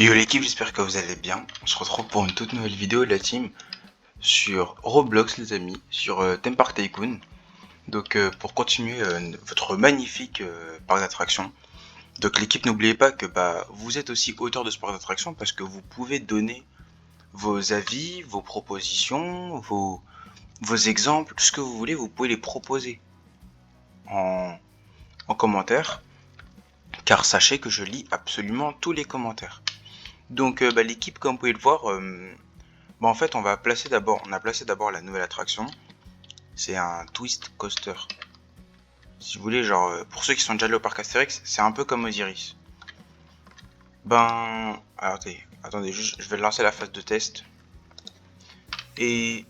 Yo l'équipe, j'espère que vous allez bien. On se retrouve pour une toute nouvelle vidéo de la team sur Roblox les amis, sur Theme Park Tycoon. Donc pour continuer votre magnifique parc d'attractions. Donc l'équipe, n'oubliez pas que vous êtes aussi auteur de ce parc d'attractions parce que vous pouvez donner vos avis, vos propositions, vos exemples, tout ce que vous voulez, vous pouvez les proposer en, en commentaire. Car sachez que je lis absolument tous les commentaires. Donc l'équipe, comme vous pouvez le voir, en fait, on a placé d'abord la nouvelle attraction. C'est un Twist Coaster. Si vous voulez, genre, pour ceux qui sont déjà allés au parc Astérix, c'est un peu comme Osiris. Alors, attendez, juste, je vais lancer la phase de test. Et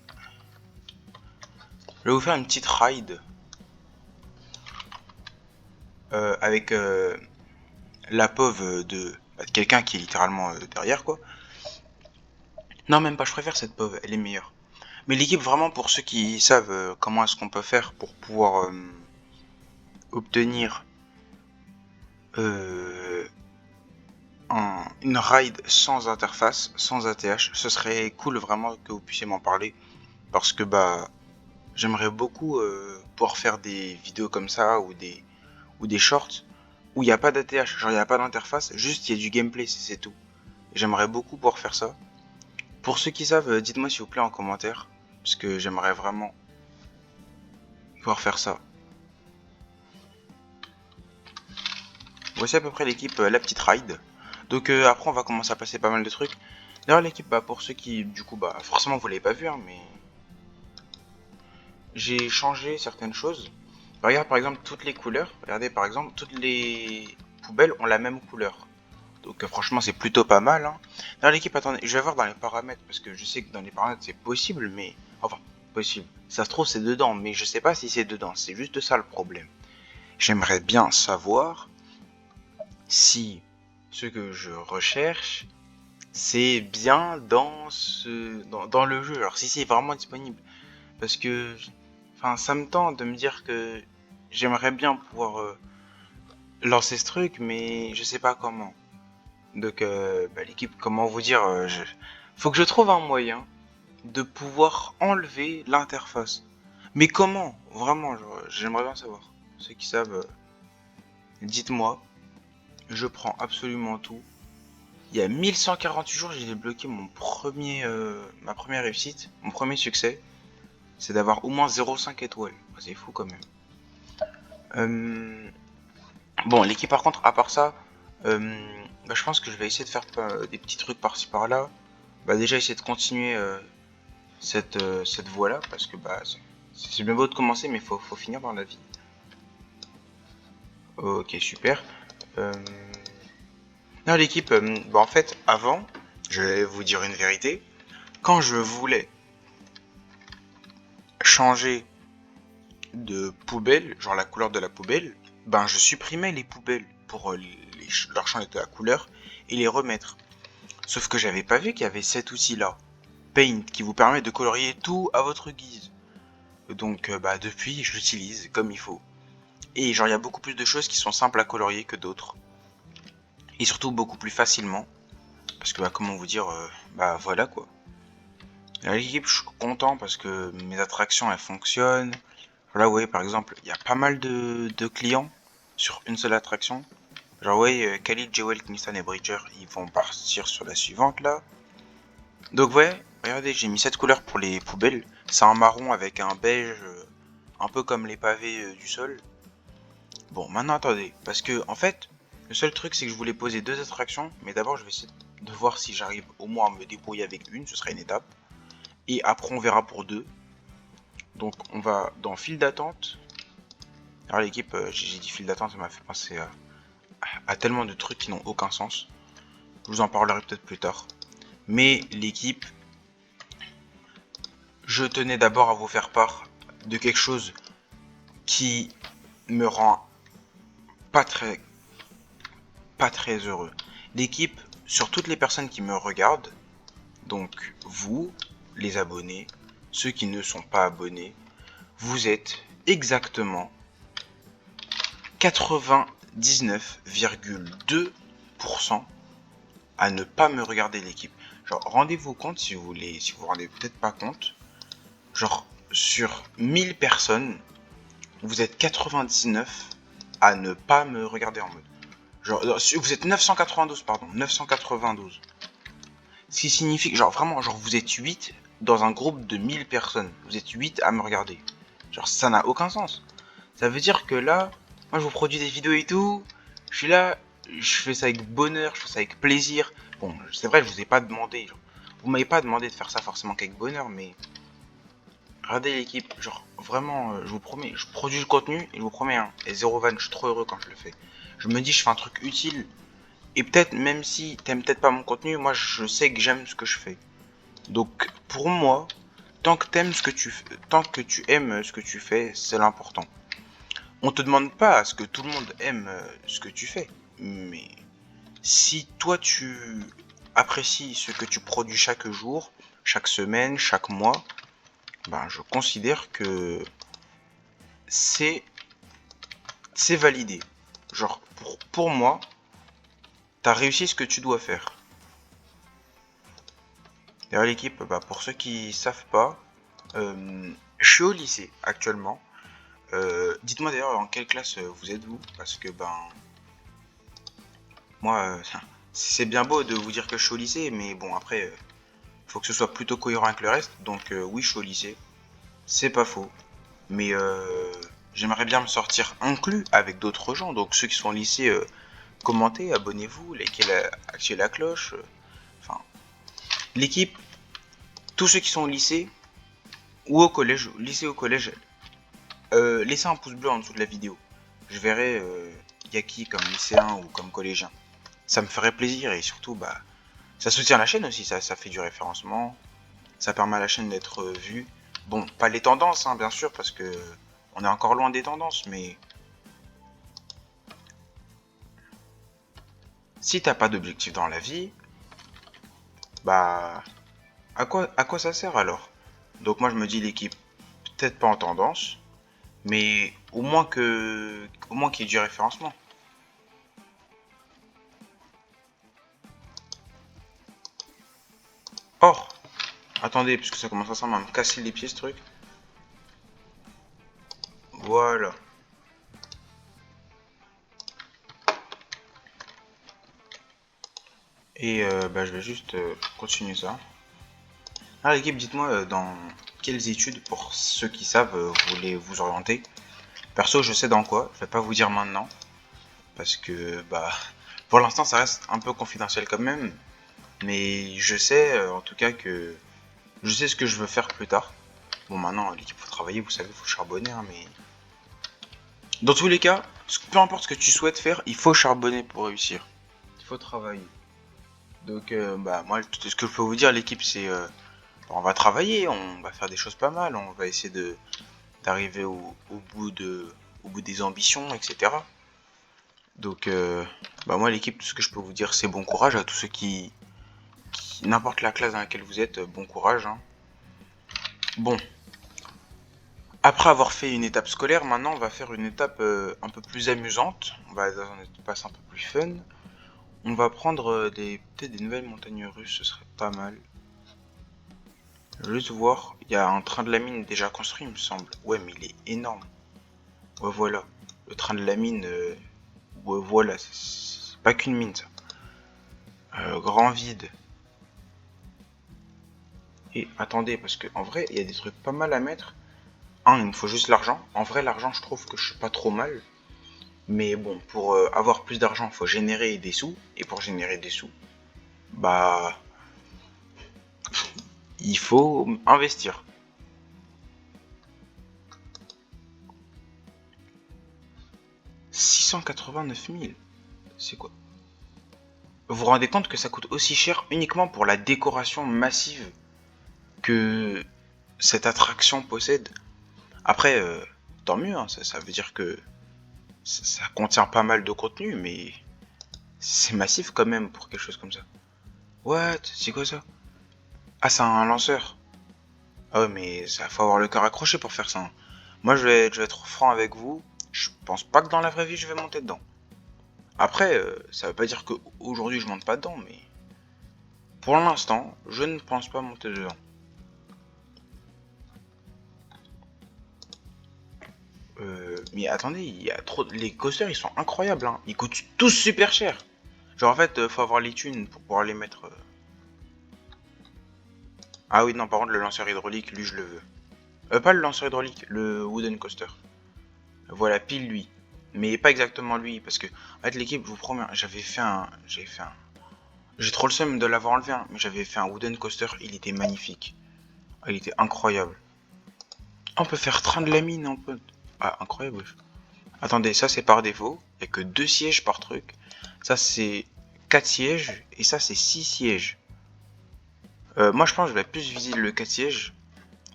je vais vous faire une petite ride avec la POV de quelqu'un qui est littéralement derrière, quoi. Non, même pas, je préfère cette POV, elle est meilleure. Mais l'équipe, vraiment, pour ceux qui savent comment est-ce qu'on peut faire pour pouvoir obtenir une ride sans interface, sans ATH, ce serait cool vraiment que vous puissiez m'en parler. Parce que j'aimerais beaucoup pouvoir faire des vidéos comme ça ou des shorts où il n'y a pas d'ATH, genre il n'y a pas d'interface, juste il y a du gameplay, c'est tout. J'aimerais beaucoup pouvoir faire ça. Pour ceux qui savent, dites-moi s'il vous plaît en commentaire, parce que j'aimerais vraiment pouvoir faire ça. Voici à peu près l'équipe, la petite ride. Donc après on va commencer à passer pas mal de trucs. D'ailleurs l'équipe, pour ceux qui, du coup, forcément vous l'avez pas vu, hein, mais j'ai changé certaines choses. Regarde par exemple toutes les couleurs. Regardez par exemple toutes les poubelles ont la même couleur. Donc franchement c'est plutôt pas mal. Hein. D'ailleurs l'équipe, attendez, je vais voir dans les paramètres parce que je sais que dans les paramètres c'est possible, mais enfin possible. Ça se trouve c'est dedans, mais je sais pas si c'est dedans. C'est juste ça le problème. J'aimerais bien savoir si ce que je recherche c'est bien dans le jeu. Alors si c'est vraiment disponible, parce que ça me tente de me dire que j'aimerais bien pouvoir lancer ce truc, mais je sais pas comment. Donc l'équipe, comment vous dire, faut que je trouve un moyen de pouvoir enlever l'interface. Mais comment? Vraiment, j'aimerais bien savoir. Ceux qui savent, dites-moi. Je prends absolument tout. Il y a 1148 jours, j'ai débloqué ma première réussite, mon premier succès. C'est d'avoir au moins 0,5 étoiles. C'est fou quand même. Bon, l'équipe par contre, à part ça, je pense que je vais essayer de faire des petits trucs par-ci par-là. Déjà essayer de continuer cette voie-là, parce que c'est bien beau de commencer, mais faut finir dans la vie. Ok, super. Non, l'équipe, en fait, avant, je vais vous dire une vérité. Quand je voulais changer de poubelle, genre la couleur de la poubelle, je supprimais les poubelles pour leur changer de la couleur et les remettre. Sauf que j'avais pas vu qu'il y avait cet outil-là, Paint, qui vous permet de colorier tout à votre guise. Donc depuis, je l'utilise comme il faut. Et genre, il y a beaucoup plus de choses qui sont simples à colorier que d'autres. Et surtout beaucoup plus facilement. Parce que comment vous dire, voilà quoi. L'équipe, je suis content parce que mes attractions elles fonctionnent. Là, vous voyez par exemple, il y a pas mal de clients sur une seule attraction. Genre, vous voyez, Khalid, Jewel, Kingston et Bridger, ils vont partir sur la suivante là. Donc, ouais, regardez, j'ai mis cette couleur pour les poubelles. C'est un marron avec un beige, un peu comme les pavés du sol. Bon, maintenant attendez, parce que en fait, le seul truc c'est que je voulais poser deux attractions, mais d'abord je vais essayer de voir si j'arrive au moins à me débrouiller avec une, ce sera une étape. Et après on verra pour deux. Donc on va dans file d'attente. Alors l'équipe, j'ai dit file d'attente, ça m'a fait penser à tellement de trucs qui n'ont aucun sens. Je vous en parlerai peut-être plus tard. Mais l'équipe, je tenais d'abord à vous faire part de quelque chose qui me rend pas très heureux. L'équipe, sur toutes les personnes qui me regardent, donc vous, les abonnés, ceux qui ne sont pas abonnés, vous êtes exactement 99,2% à ne pas me regarder l'équipe. Genre, rendez-vous compte si vous vous rendez peut-être pas compte. Genre, sur 1000 personnes, vous êtes 99 à ne pas me regarder en mode. Genre, vous êtes 992, pardon, 992. Ce qui signifie que, genre, vraiment, genre, vous êtes 8 dans un groupe de 1000 personnes. Vous êtes 8 à me regarder. Genre, ça n'a aucun sens. Ça veut dire que là, moi, je vous produis des vidéos et tout. Je suis là, je fais ça avec bonheur, je fais ça avec plaisir. Bon, c'est vrai, je vous ai pas demandé. Genre, vous m'avez pas demandé de faire ça forcément qu'avec bonheur, mais regardez l'équipe, genre vraiment, je vous promets, je produis le contenu et je vous promets, hein, et zéro van, je suis trop heureux quand je le fais. Je me dis, je fais un truc utile et peut-être même si t'aimes peut-être pas mon contenu, moi je sais que j'aime ce que je fais. Donc pour moi, tant que tu aimes ce que tu fais, c'est l'important. On te demande pas à ce que tout le monde aime ce que tu fais, mais si toi tu apprécies ce que tu produis chaque jour, chaque semaine, chaque mois, ben je considère que c'est validé. Genre pour moi, t'as réussi ce que tu dois faire. D'ailleurs l'équipe, bah, pour ceux qui savent pas, je suis au lycée actuellement. Dites-moi d'ailleurs en quelle classe vous êtes vous, parce que ben moi c'est bien beau de vous dire que je suis au lycée, mais bon après faut que ce soit plutôt cohérent avec le reste. Donc oui, je suis au lycée, c'est pas faux, mais j'aimerais bien me sortir inclus avec d'autres gens. Donc ceux qui sont au lycée, commentez, abonnez-vous, activez la cloche. Enfin, l'équipe, tous ceux qui sont au lycée ou au collège, lycée ou collège, laissez un pouce bleu en dessous de la vidéo. Je verrai y a qui comme lycéen ou comme collégien. Ça me ferait plaisir et surtout, bah, ça soutient la chaîne aussi, ça fait du référencement, ça permet à la chaîne d'être vue. Bon, pas les tendances, hein, bien sûr, parce que on est encore loin des tendances, mais si t'as pas d'objectif dans la vie, bah, à quoi ça sert alors? Donc moi je me dis l'équipe, peut-être pas en tendance, mais au moins qu'il y ait du référencement. Or, attendez, puisque ça commence à me casser les pieds ce truc. Voilà. Et bah, je vais juste continuer ça. Alors l'équipe, dites-moi dans quelles études, pour ceux qui savent, vous voulez vous orienter. Perso, je sais dans quoi, je vais pas vous dire maintenant, parce que bah pour l'instant ça reste un peu confidentiel quand même, mais je sais en tout cas que je sais ce que je veux faire plus tard. Bon maintenant l'équipe faut travailler, vous savez, faut charbonner, hein, mais dans tous les cas, peu importe ce que tu souhaites faire, il faut charbonner pour réussir. Il faut travailler. Donc bah moi tout ce que je peux vous dire l'équipe c'est on va travailler, on va faire des choses pas mal, on va essayer de d'arriver au bout des ambitions, etc. Donc, bah moi, l'équipe, tout ce que je peux vous dire, c'est bon courage à tous ceux n'importe la classe dans laquelle vous êtes, bon courage, hein. Bon, après avoir fait une étape scolaire, maintenant, on va faire une étape un peu plus amusante. On va dans un espace un peu plus fun. On va prendre peut-être des nouvelles montagnes russes, ce serait pas mal. Je vais juste voir, il y a un train de la mine déjà construit, il me semble. Ouais, mais il est énorme. Ouais, voilà. Le train de la mine, ouais, voilà, c'est pas qu'une mine, ça. Grand vide. Et attendez, parce que en vrai, il y a des trucs pas mal à mettre. Un, il me faut juste l'argent. En vrai, l'argent, je trouve que je suis pas trop mal. Mais bon, pour avoir plus d'argent, il faut générer des sous. Et pour générer des sous, bah, il faut investir. 689 000. C'est quoi? Vous vous rendez compte que ça coûte aussi cher uniquement pour la décoration massive que cette attraction possède? Après, tant mieux, hein, ça veut dire que ça contient pas mal de contenu, mais c'est massif quand même pour quelque chose comme ça. What? C'est quoi ça? Ah, c'est un lanceur. Ah ouais, mais ça faut avoir le cœur accroché pour faire ça, hein. Moi, je vais être franc avec vous. Je pense pas que dans la vraie vie, je vais monter dedans. Après, ça veut pas dire que aujourd'hui je monte pas dedans, mais pour l'instant, je ne pense pas monter dedans. Mais attendez, il y a trop... Les coasters, ils sont incroyables, hein. Ils coûtent tous super cher. Genre, en fait, faut avoir les thunes pour pouvoir les mettre... Ah oui, non, par contre, le lanceur hydraulique, lui, je le veux. Pas le lanceur hydraulique, le wooden coaster. Voilà, pile lui. Mais pas exactement lui, parce que, en fait, l'équipe, je vous promets, j'ai trop le seum de l'avoir enlevé, hein, mais j'avais fait un wooden coaster, il était magnifique. Il était incroyable. On peut faire train de la mine, on peut... Ah, incroyable, wesh. Attendez, ça c'est par défaut. Il n'y a que 2 sièges par truc. Ça c'est 4 sièges. Et ça c'est 6 sièges. Moi je pense que je vais plus viser le 4 sièges.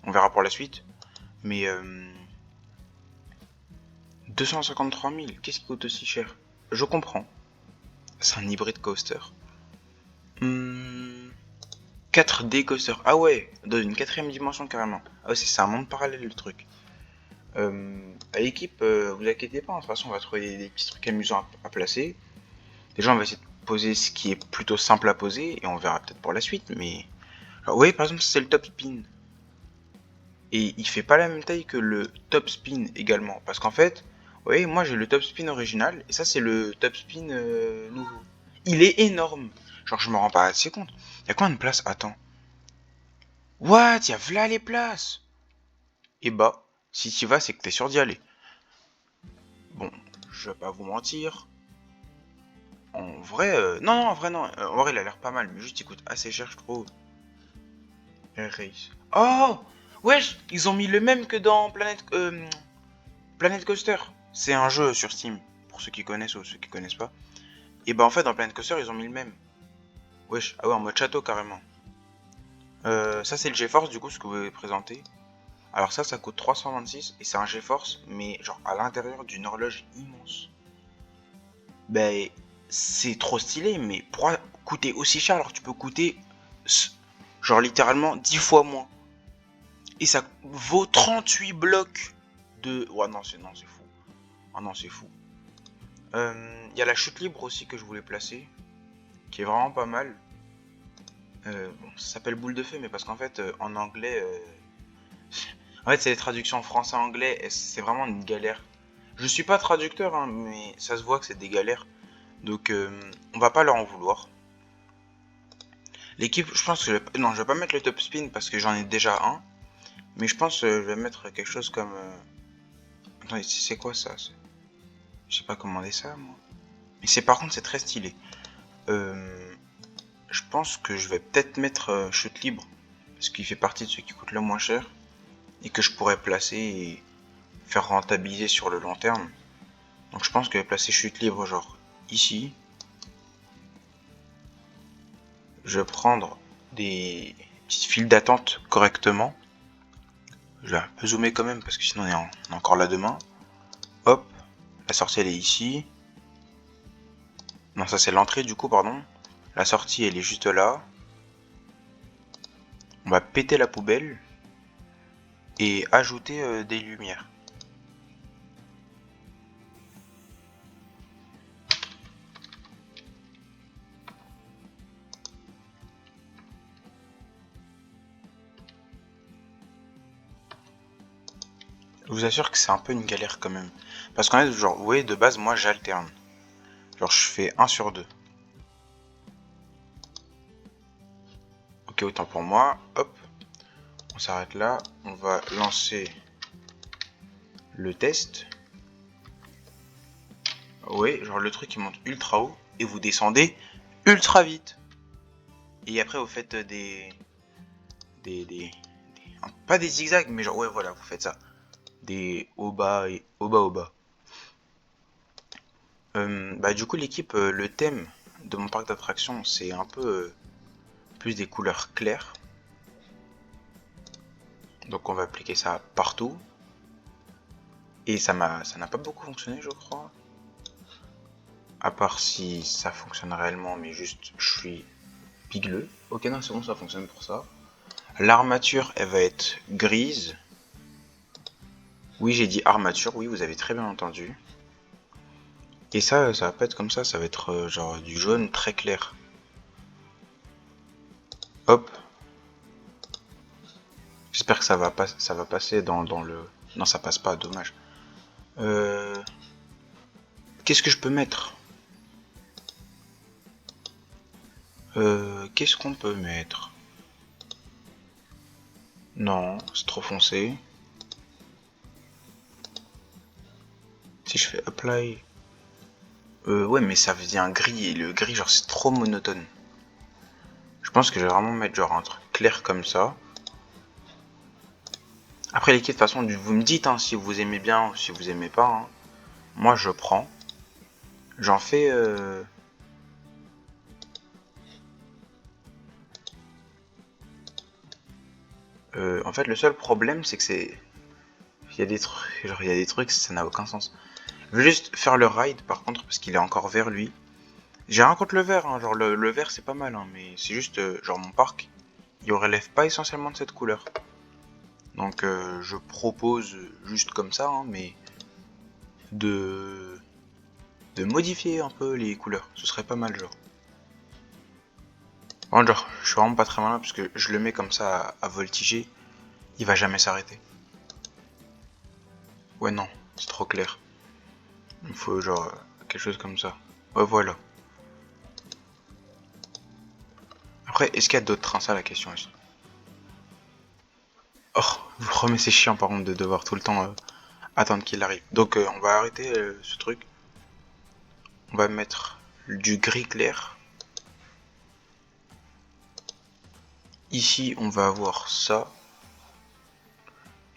On verra pour la suite. Mais 253 000, qu'est-ce qui coûte aussi cher? Je comprends. C'est un hybride coaster. 4D coaster. Ah ouais, dans une quatrième dimension carrément. Ah ouais, c'est un monde parallèle le truc. À l'équipe, vous inquiétez pas, de toute façon on va trouver des petits trucs amusants à placer. Déjà on va essayer de poser ce qui est plutôt simple à poser et on verra peut-être pour la suite. Mais alors, oui, par exemple c'est le top spin et il fait pas la même taille que le top spin également parce qu'en fait, oui, moi j'ai le top spin original et ça c'est le top spin nouveau. Il est énorme. Genre je me rends pas assez compte. Il y a combien de places? Attends. What? Il y a v'là les places. Et bah, si tu y vas, c'est que t'es sûr d'y aller. Bon, je vais pas vous mentir. En vrai, non, non, en vrai, non. En vrai, il a l'air pas mal, mais juste il coûte assez cher, je trouve. Air Race. Oh! Wesh! Ils ont mis le même que dans Planet Coaster. C'est un jeu sur Steam, pour ceux qui connaissent ou ceux qui connaissent pas. Et bah, en fait, dans Planet Coaster, ils ont mis le même. Wesh, ah ouais, en mode château carrément. Ça, c'est le GeForce, du coup, ce que vous avez présenté. Alors, ça coûte 326 et c'est un GeForce, mais genre à l'intérieur d'une horloge immense. Ben, c'est trop stylé, mais pour coûter aussi cher, alors tu peux coûter genre littéralement 10 fois moins. Et ça vaut 38 blocs de... Ouais, non, c'est fou. Ah non, c'est fou. Il y a la chute libre aussi que je voulais placer, qui est vraiment pas mal. Bon, ça s'appelle boule de feu, mais parce qu'en fait, en anglais... En fait, c'est les traductions français-anglais, et c'est vraiment une galère. Je suis pas traducteur, hein, mais ça se voit que c'est des galères. Donc, on va pas leur en vouloir. L'équipe, je pense que non, je vais pas mettre le top spin parce que j'en ai déjà un. Mais je pense que je vais mettre quelque chose comme... Attendez, c'est quoi ça? Je sais pas commander ça, moi. Mais par contre, c'est très stylé. Je pense que je vais peut-être mettre chute libre. Parce qu'il fait partie de ceux qui coûtent le moins cher. Et que je pourrais placer et faire rentabiliser sur le long terme. Donc je pense que je vais placer chute libre genre ici. Je vais prendre des petites files d'attente correctement. Je vais un peu zoomer quand même parce que sinon on est encore là demain. Hop, la sortie elle est ici. Non, ça c'est l'entrée du coup, pardon. La sortie elle est juste là. On va péter la poubelle et ajouter des lumières. Je vous assure que c'est un peu une galère quand même. Parce qu'en fait, genre, vous voyez, de base, moi j'alterne. Genre, je fais 1 sur 2. Ok, autant pour moi. Hop, on s'arrête là. On va lancer le test. Oui, genre le truc il monte ultra haut et vous descendez ultra vite. Et après vous faites des pas des zigzags, mais genre ouais voilà, vous faites ça. Des haut bas et haut bas haut bas. Bah du coup l'équipe, le thème de mon parc d'attractions c'est un peu plus des couleurs claires. Donc on va appliquer ça partout. Et ça n'a pas beaucoup fonctionné je crois. À part si ça fonctionne réellement, mais juste je suis pigleux. Ok non c'est bon, ça fonctionne pour ça. L'armature elle va être grise. Oui j'ai dit armature, oui vous avez très bien entendu. Et ça va pas être comme ça va être genre du jaune très clair. Hop. J'espère que ça va passer dans le... Non, ça passe pas, dommage. Qu'est-ce que je peux mettre? Qu'est-ce qu'on peut mettre? Non, c'est trop foncé. Si je fais apply... ouais, mais ça devient gris, et le gris, genre, c'est trop monotone. Je pense que je vais vraiment mettre genre un truc clair comme ça. Après les kits, de toute façon, vous me dites hein, si vous aimez bien ou si vous aimez pas. Hein. Moi, je prends. J'en fais... en fait, le seul problème, c'est que c'est... Il y a des trucs, genre, il y a des trucs, ça n'a aucun sens. Je vais juste faire le ride, par contre, parce qu'il est encore vert, lui. J'ai rien contre le vert, hein, genre le vert, c'est pas mal, hein, mais c'est juste, genre, mon parc, il relève pas essentiellement de cette couleur. Donc, je propose, juste comme ça, hein, mais de modifier un peu les couleurs. Ce serait pas mal, genre. Bon, genre, je suis vraiment pas très malin, parce que je le mets comme ça à voltiger. Il va jamais s'arrêter. Ouais, non, c'est trop clair. Il faut, genre, quelque chose comme ça. Ouais, voilà. Après, est-ce qu'il y a d'autres trains? Ça, la question est. Oh, mais c'est chiant, par contre, de devoir tout le temps attendre qu'il arrive. Donc, on va arrêter ce truc. On va mettre du gris clair. Ici, on va avoir ça.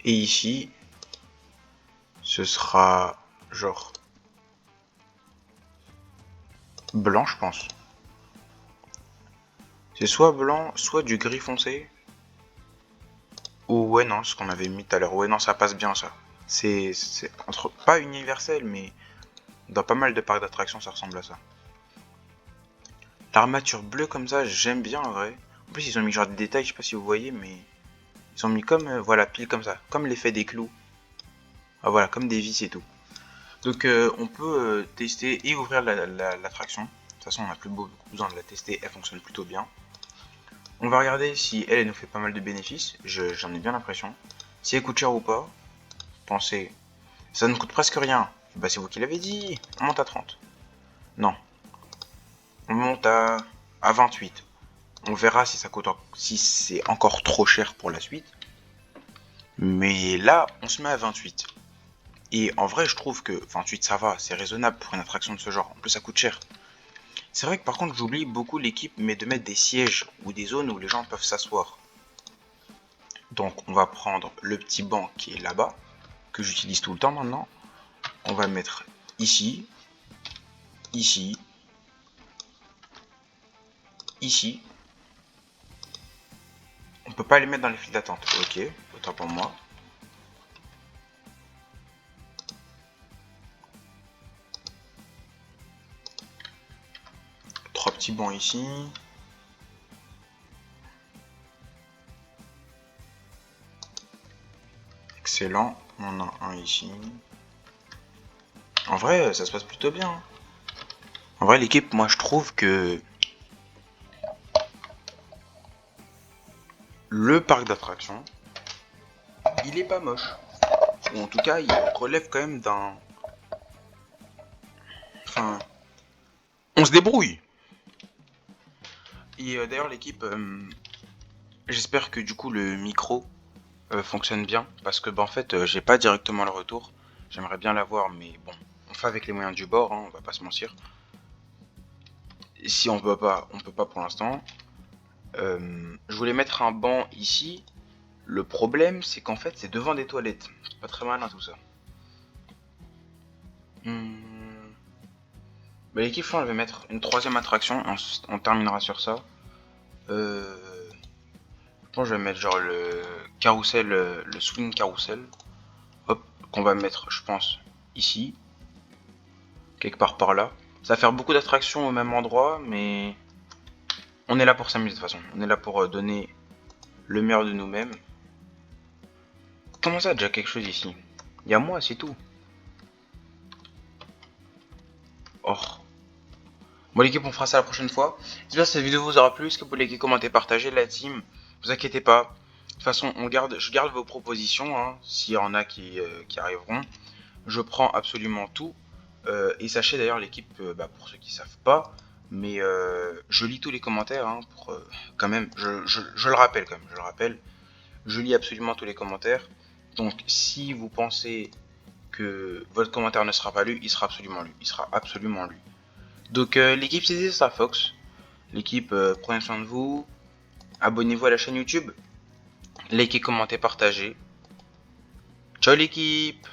Et ici, ce sera genre blanc, je pense. C'est soit blanc, soit du gris foncé. Ou ouais, non, ce qu'on avait mis tout à l'heure. Ouais, non, ça passe bien, ça. C'est entre pas universel, mais dans pas mal de parcs d'attractions, ça ressemble à ça. L'armature bleue comme ça, j'aime bien en vrai. En plus, ils ont mis genre des détails, je sais pas si vous voyez, mais ils ont mis comme, voilà, pile comme ça. Comme l'effet des clous. Ah, voilà, comme des vis et tout. Donc, on peut tester et ouvrir l'attraction. De toute façon, on n'a plus beaucoup besoin de la tester, elle fonctionne plutôt bien. On va regarder si elle nous fait pas mal de bénéfices. J'en ai bien l'impression. Si elle coûte cher ou pas. Pensez, ça ne coûte presque rien. Bah, c'est vous qui l'avez dit. On monte à 30. Non. On monte à 28. On verra si ça coûte, si c'est encore trop cher pour la suite. Mais là, on se met à 28. Et en vrai, je trouve que 28, ça va, c'est raisonnable pour une attraction de ce genre. En plus, ça coûte cher. C'est vrai que par contre, j'oublie beaucoup l'équipe, mais de mettre des sièges ou des zones où les gens peuvent s'asseoir. Donc, on va prendre le petit banc qui est là-bas, que j'utilise tout le temps maintenant. On va le mettre ici, ici, ici. On peut pas les mettre dans les files d'attente. Ok, autant pour moi. Trois petits bancs ici. Excellent. On en a un ici. En vrai, ça se passe plutôt bien. En vrai, l'équipe, moi, je trouve que le parc d'attractions, il est pas moche. Ou en tout cas, il relève quand même d'un... Enfin, on se débrouille. Et d'ailleurs, l'équipe, j'espère que du coup le micro fonctionne bien. Parce que, bah, en fait, j'ai pas directement le retour. J'aimerais bien l'avoir, mais bon, on fait avec les moyens du bord, hein, on va pas se mentir. Et si on peut pas pour l'instant. Je voulais mettre un banc ici. Le problème, c'est qu'en fait, c'est devant des toilettes. C'est pas très malin tout ça. Bah, l'équipe, je vais mettre une troisième attraction. On terminera sur ça. Je pense que je vais mettre genre le carrousel, le swing carrousel. Hop, qu'on va mettre, je pense, ici. Quelque part par là. Ça va faire beaucoup d'attractions au même endroit, mais on est là pour s'amuser de toute façon. On est là pour donner le meilleur de nous-mêmes. Comment ça, déjà quelque chose ici? Il y a moi, c'est tout. Oh. Bon l'équipe, on fera ça la prochaine fois. J'espère que cette vidéo vous aura plu. Est-ce que vous pouvez liker, commenter, partager la team? Ne vous inquiétez pas. De toute façon, je garde vos propositions, hein, s'il y en a qui arriveront. Je prends absolument tout. Et sachez d'ailleurs l'équipe, pour ceux qui savent pas, mais je lis tous les commentaires, hein, quand même, je le rappelle quand même, je le rappelle. Je lis absolument tous les commentaires. Donc si vous pensez que votre commentaire ne sera pas lu, il sera absolument lu. Il sera absolument lu. Donc l'équipe c'est ça Fox. L'équipe, prenez soin de vous. Abonnez-vous à la chaîne YouTube. Likez, commentez, partagez. Ciao l'équipe.